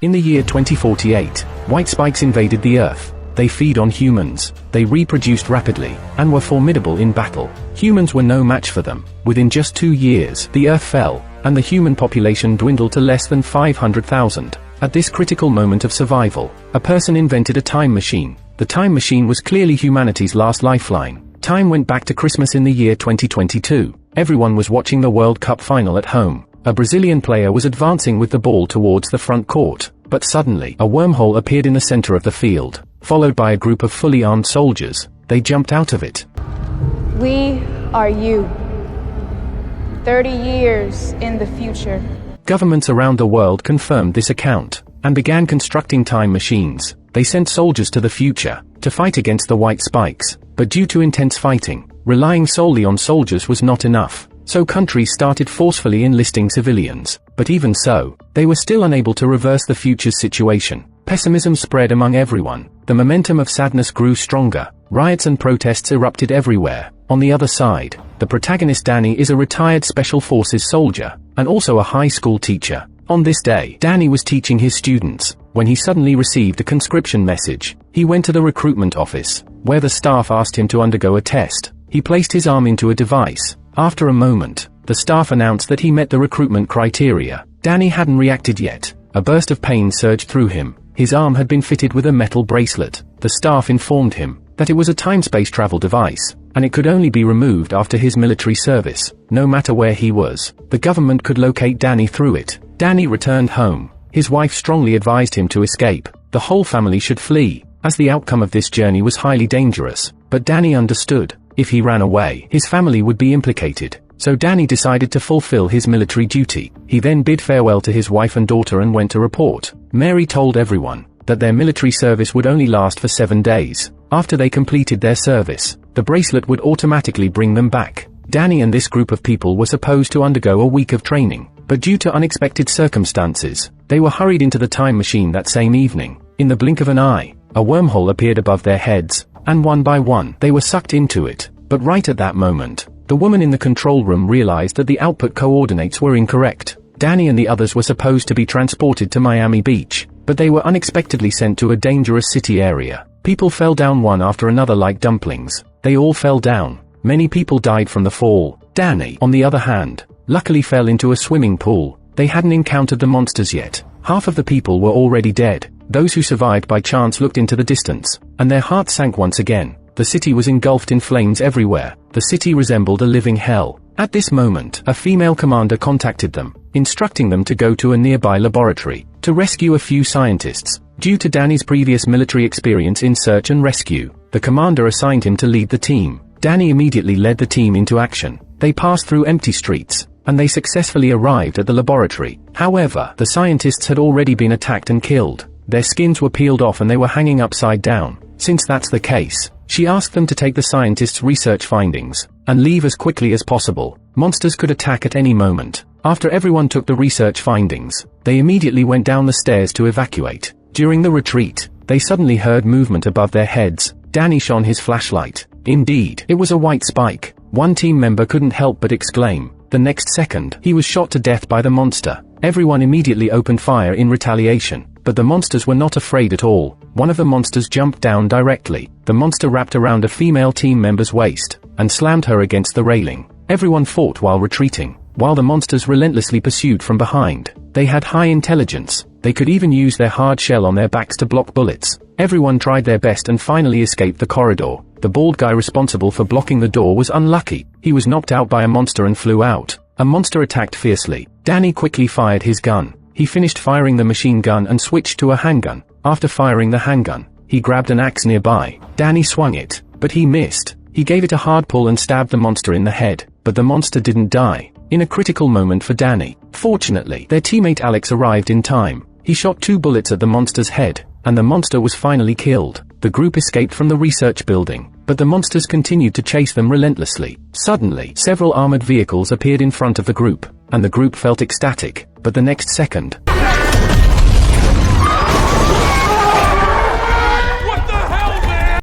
In the year 2048, white spikes invaded the Earth. They feed on humans, they reproduced rapidly, and were formidable in battle. Humans were no match for them. Within just 2 years, the Earth fell, and the human population dwindled to less than 500,000. At this critical moment of survival, a person invented a time machine. The time machine was clearly humanity's last lifeline. Time went back to Christmas in the year 2022. Everyone was watching the World Cup final at home. A Brazilian player was advancing with the ball towards the front court, but suddenly, a wormhole appeared in the center of the field, followed by a group of fully armed soldiers. They jumped out of it. We are you. 30 years in the future. Governments around the world confirmed this account, and began constructing time machines. They sent soldiers to the future, to fight against the white spikes, but due to intense fighting, relying solely on soldiers was not enough. So countries started forcefully enlisting civilians, but even so, they were still unable to reverse the future's situation. Pessimism spread among everyone. The momentum of sadness grew stronger. Riots and protests erupted everywhere. On the other side, the protagonist Danny is a retired Special Forces soldier, and also a high school teacher. On this day, Danny was teaching his students, when he suddenly received a conscription message. He went to the recruitment office, where the staff asked him to undergo a test. He placed his arm into a device. After a moment, the staff announced that he met the recruitment criteria. Danny hadn't reacted yet. A burst of pain surged through him. His arm had been fitted with a metal bracelet. The staff informed him that it was a time-space travel device, and it could only be removed after his military service. No matter where he was, the government could locate Danny through it. Danny returned home. His wife strongly advised him to escape. The whole family should flee, as the outcome of this journey was highly dangerous. But Danny understood. If he ran away, his family would be implicated. So Danny decided to fulfill his military duty. He then bid farewell to his wife and daughter and went to report. Mary told everyone that their military service would only last for 7 days. After they completed their service, the bracelet would automatically bring them back. Danny and this group of people were supposed to undergo a week of training, but due to unexpected circumstances, they were hurried into the time machine that same evening. In the blink of an eye, a wormhole appeared above their heads, and one by one, they were sucked into it. But right at that moment, the woman in the control room realized that the output coordinates were incorrect. Danny and the others were supposed to be transported to Miami Beach, but they were unexpectedly sent to a dangerous city area. People fell down one after another like dumplings. They all fell down. Many people died from the fall. Danny, on the other hand, luckily fell into a swimming pool. They hadn't encountered the monsters yet. Half of the people were already dead. Those who survived by chance looked into the distance, and their hearts sank once again. The city was engulfed in flames everywhere. The city resembled a living hell. At this moment, a female commander contacted them, instructing them to go to a nearby laboratory, to rescue a few scientists. Due to Danny's previous military experience in search and rescue, the commander assigned him to lead the team. Danny immediately led the team into action. They passed through empty streets, and they successfully arrived at the laboratory. However, the scientists had already been attacked and killed. Their skins were peeled off and they were hanging upside down. Since that's the case, she asked them to take the scientists' research findings, and leave as quickly as possible. Monsters could attack at any moment. After everyone took the research findings, they immediately went down the stairs to evacuate. During the retreat, they suddenly heard movement above their heads. Danny shone his flashlight. Indeed, it was a white spike. One team member couldn't help but exclaim. The next second, he was shot to death by the monster. Everyone immediately opened fire in retaliation, but the monsters were not afraid at all. One of the monsters jumped down directly. The monster wrapped around a female team member's waist, and slammed her against the railing. Everyone fought while retreating, while the monsters relentlessly pursued from behind. They had high intelligence. They could even use their hard shell on their backs to block bullets. Everyone tried their best and finally escaped the corridor. The bald guy responsible for blocking the door was unlucky. He was knocked out by a monster and flew out. A monster attacked fiercely. Danny quickly fired his gun. He finished firing the machine gun and switched to a handgun. After firing the handgun, he grabbed an axe nearby. Danny swung it, but he missed. He gave it a hard pull and stabbed the monster in the head, but the monster didn't die. In a critical moment for Danny, fortunately, their teammate Alex arrived in time. He shot 2 bullets at the monster's head, and the monster was finally killed. The group escaped from the research building, but the monsters continued to chase them relentlessly. Suddenly, several armored vehicles appeared in front of the group, and the group felt ecstatic, but the next second,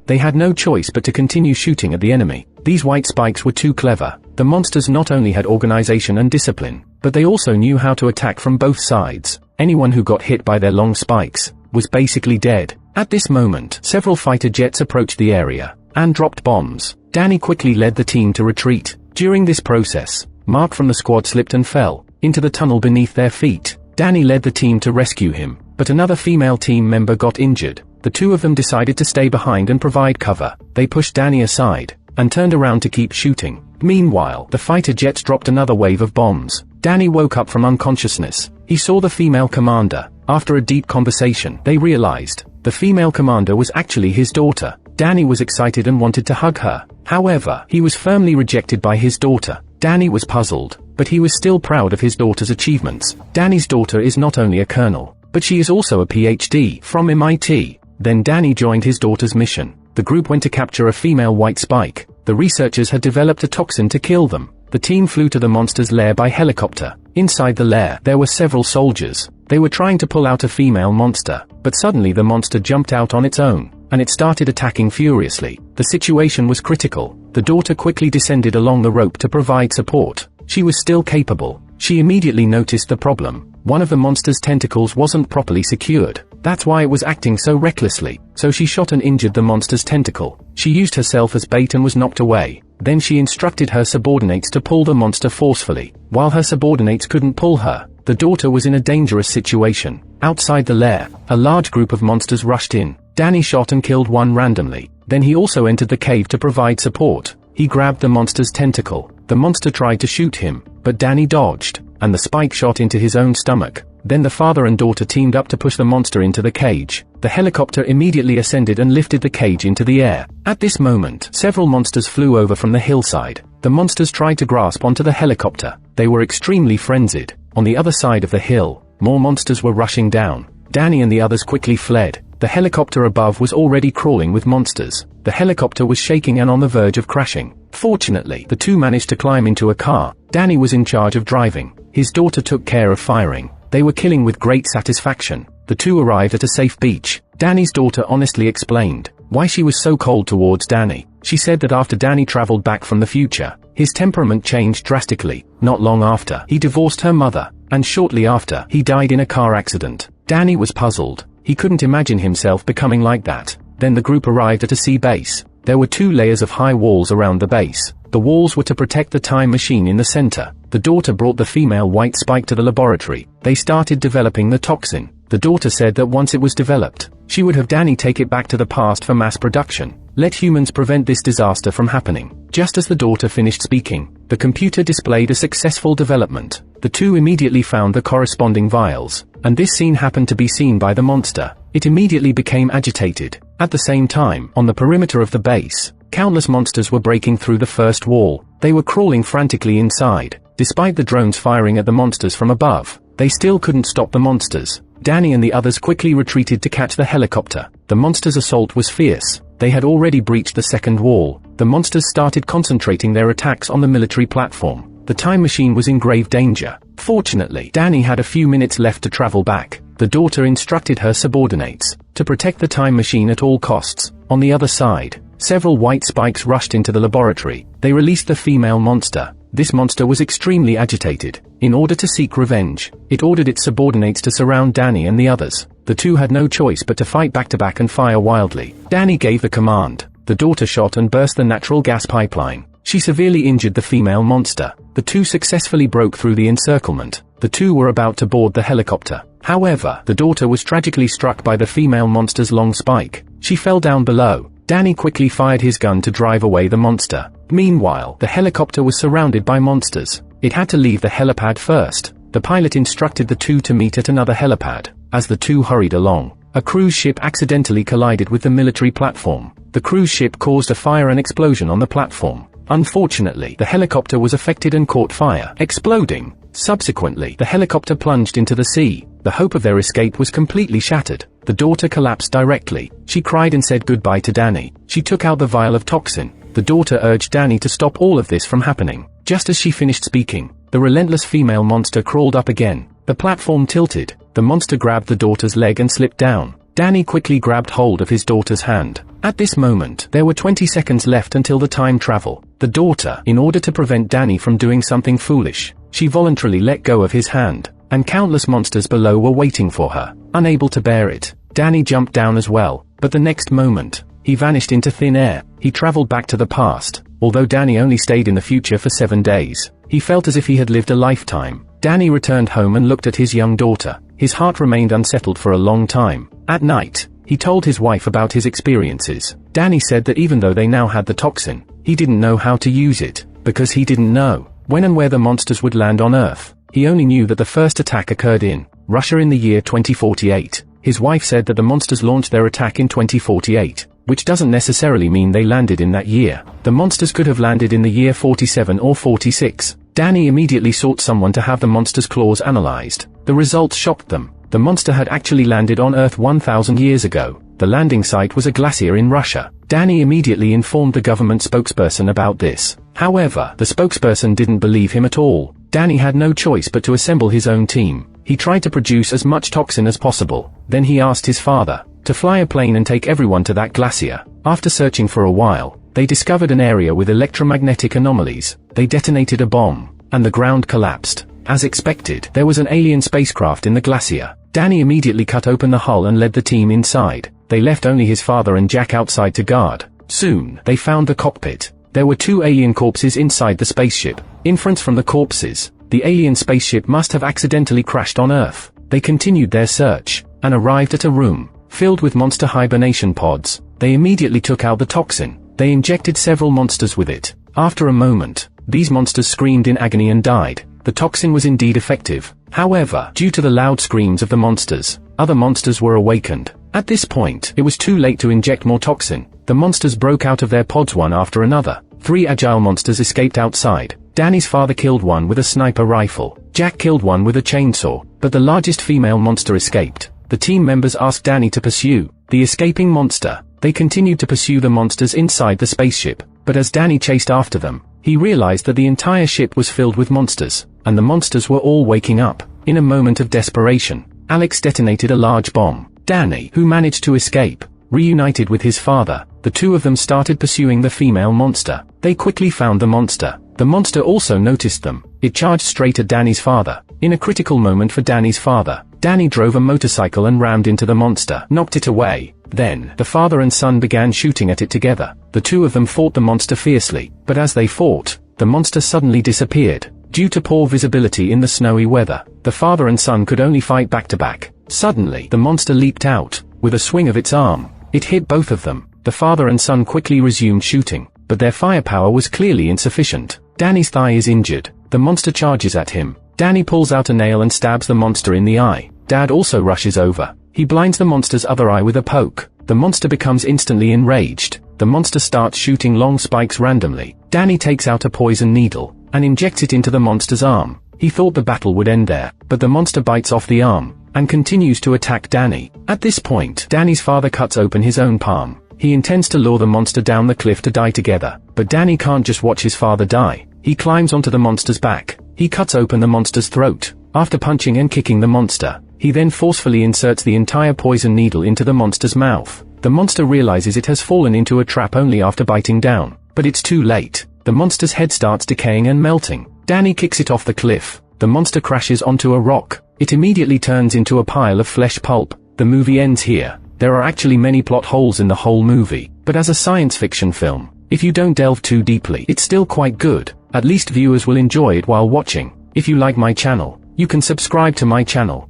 they had no choice but to continue shooting at the enemy. These white spikes were too clever. The monsters not only had organization and discipline, but they also knew how to attack from both sides. Anyone who got hit by their long spikes was basically dead. At this moment, several fighter jets approached the area and dropped bombs. Danny quickly led the team to retreat. During this process, Mark from the squad slipped and fell into the tunnel beneath their feet. Danny led the team to rescue him, but another female team member got injured. The two of them decided to stay behind and provide cover. They pushed Danny aside and turned around to keep shooting. Meanwhile, the fighter jets dropped another wave of bombs. Danny woke up from unconsciousness. He saw the female commander. After a deep conversation, they realized the female commander was actually his daughter. Danny was excited and wanted to hug her. However, he was firmly rejected by his daughter. Danny was puzzled, but he was still proud of his daughter's achievements. Danny's daughter is not only a colonel, but she is also a PhD from MIT. Then Danny joined his daughter's mission. The group went to capture a female white spike. The researchers had developed a toxin to kill them. The team flew to the monster's lair by helicopter. Inside the lair, there were several soldiers. They were trying to pull out a female monster, but suddenly the monster jumped out on its own, and it started attacking furiously. The situation was critical. The daughter quickly descended along the rope to provide support. She was still capable. She immediately noticed the problem. One of the monster's tentacles wasn't properly secured. That's why it was acting so recklessly. So she shot and injured the monster's tentacle. She used herself as bait and was knocked away. Then she instructed her subordinates to pull the monster forcefully. While her subordinates couldn't pull her, the daughter was in a dangerous situation. Outside the lair, a large group of monsters rushed in. Danny shot and killed one randomly. Then he also entered the cave to provide support. He grabbed the monster's tentacle. The monster tried to shoot him, but Danny dodged, and the spike shot into his own stomach. Then the father and daughter teamed up to push the monster into the cage. The helicopter immediately ascended and lifted the cage into the air. At this moment, several monsters flew over from the hillside. The monsters tried to grasp onto the helicopter. They were extremely frenzied. On the other side of the hill, more monsters were rushing down. Danny and the others quickly fled. The helicopter above was already crawling with monsters. The helicopter was shaking and on the verge of crashing. Fortunately, the two managed to climb into a car. Danny was in charge of driving. His daughter took care of firing. They were killing with great satisfaction. The two arrived at a safe beach. Danny's daughter honestly explained why she was so cold towards Danny. She said that after Danny traveled back from the future, his temperament changed drastically. Not long after, he divorced her mother, and shortly after, he died in a car accident. Danny was puzzled. He couldn't imagine himself becoming like that. Then the group arrived at a sea base. There were 2 layers of high walls around the base. The walls were to protect the time machine in the center. The daughter brought the female white spike to the laboratory. They started developing the toxin. The daughter said that once it was developed, she would have Danny take it back to the past for mass production. Let humans prevent this disaster from happening. Just as the daughter finished speaking, the computer displayed a successful development. The two immediately found the corresponding vials, and this scene happened to be seen by the monster. It immediately became agitated. At the same time, on the perimeter of the base, countless monsters were breaking through the first wall. They were crawling frantically inside. Despite the drones firing at the monsters from above, they still couldn't stop the monsters. Danny and the others quickly retreated to catch the helicopter. The monsters' assault was fierce. They had already breached the second wall. The monsters started concentrating their attacks on the military platform. The time machine was in grave danger. Fortunately, Danny had a few minutes left to travel back. The daughter instructed her subordinates to protect the time machine at all costs. On the other side, several white spikes rushed into the laboratory. They released the female monster. This monster was extremely agitated. In order to seek revenge, it ordered its subordinates to surround Danny and the others. The two had no choice but to fight back to back and fire wildly. Danny gave the command. The daughter shot and burst the natural gas pipeline. She severely injured the female monster. The two successfully broke through the encirclement. The two were about to board the helicopter. However, the daughter was tragically struck by the female monster's long spike. She fell down below. Danny quickly fired his gun to drive away the monster. Meanwhile, the helicopter was surrounded by monsters. It had to leave the helipad first. The pilot instructed the two to meet at another helipad. As the two hurried along, a cruise ship accidentally collided with the military platform. The cruise ship caused a fire and explosion on the platform. Unfortunately, the helicopter was affected and caught fire, exploding. Subsequently, the helicopter plunged into the sea. The hope of their escape was completely shattered. The daughter collapsed directly. She cried and said goodbye to Danny. She took out the vial of toxin. The daughter urged Danny to stop all of this from happening. Just as she finished speaking, the relentless female monster crawled up again. The platform tilted. The monster grabbed the daughter's leg and slipped down. Danny quickly grabbed hold of his daughter's hand. At this moment, there were 20 seconds left until the time travel. The daughter, in order to prevent Danny from doing something foolish, she voluntarily let go of his hand. and countless monsters below were waiting for her. Unable to bear it, Danny jumped down as well, but the next moment, he vanished into thin air. He traveled back to the past. Although Danny only stayed in the future for 7 days, he felt as if he had lived a lifetime. Danny returned home and looked at his young daughter. His heart remained unsettled for a long time. At night, he told his wife about his experiences. Danny said that even though they now had the toxin, he didn't know how to use it, because he didn't know when and where the monsters would land on Earth. He only knew that the first attack occurred in Russia in the year 2048. His wife said that the monsters launched their attack in 2048, which doesn't necessarily mean they landed in that year. The monsters could have landed in the year 47 or 46. Danny immediately sought someone to have the monster's claws analyzed. The results shocked them. The monster had actually landed on Earth 1,000 years ago. The landing site was a glacier in Russia. Danny immediately informed the government spokesperson about this. However, the spokesperson didn't believe him at all. Danny had no choice but to assemble his own team. He tried to produce as much toxin as possible. Then he asked his father to fly a plane and take everyone to that glacier. After searching for a while, they discovered an area with electromagnetic anomalies. They detonated a bomb, and the ground collapsed. As expected, there was an alien spacecraft in the glacier. Danny immediately cut open the hull and led the team inside. They left only his father and Jack outside to guard. Soon, they found the cockpit. There were 2 alien corpses inside the spaceship. Inference from the corpses, the alien spaceship must have accidentally crashed on Earth. They continued their search, and arrived at a room filled with monster hibernation pods. They immediately took out the toxin. They injected several monsters with it. After a moment, these monsters screamed in agony and died. The toxin was indeed effective. However, due to the loud screams of the monsters, other monsters were awakened. At this point, it was too late to inject more toxin. The monsters broke out of their pods one after another. 3 agile monsters escaped outside. Danny's father killed one with a sniper rifle. Jack killed one with a chainsaw, but the largest female monster escaped. The team members asked Danny to pursue the escaping monster. They continued to pursue the monsters inside the spaceship, but as Danny chased after them, he realized that the entire ship was filled with monsters, and the monsters were all waking up. In a moment of desperation, Alex detonated a large bomb. Danny, who managed to escape, reunited with his father. The two of them started pursuing the female monster. They quickly found the monster. The monster also noticed them. It charged straight at Danny's father. In a critical moment for Danny's father, Danny drove a motorcycle and rammed into the monster, knocked it away. Then, the father and son began shooting at it together. The two of them fought the monster fiercely, but as they fought, the monster suddenly disappeared. Due to poor visibility in the snowy weather, the father and son could only fight back to back. Suddenly, the monster leaped out. With a swing of its arm, it hit both of them. The father and son quickly resumed shooting, but their firepower was clearly insufficient. Danny's thigh is injured. The monster charges at him. Danny pulls out a nail and stabs the monster in the eye. Dad also rushes over. He blinds the monster's other eye with a poke. The monster becomes instantly enraged. The monster starts shooting long spikes randomly. Danny takes out a poison needle and injects it into the monster's arm. He thought the battle would end there, but the monster bites off the arm and continues to attack Danny. At this point, Danny's father cuts open his own palm. He intends to lure the monster down the cliff to die together, but Danny can't just watch his father die. He climbs onto the monster's back. He cuts open the monster's throat. After punching and kicking the monster, he then forcefully inserts the entire poison needle into the monster's mouth. The monster realizes it has fallen into a trap only after biting down, but it's too late. The monster's head starts decaying and melting. Danny kicks it off the cliff. The monster crashes onto a rock. It immediately turns into a pile of flesh pulp. The movie ends here. There are actually many plot holes in the whole movie, but as a science fiction film, if you don't delve too deeply, it's still quite good. At least viewers will enjoy it while watching. If you like my channel, you can subscribe to my channel.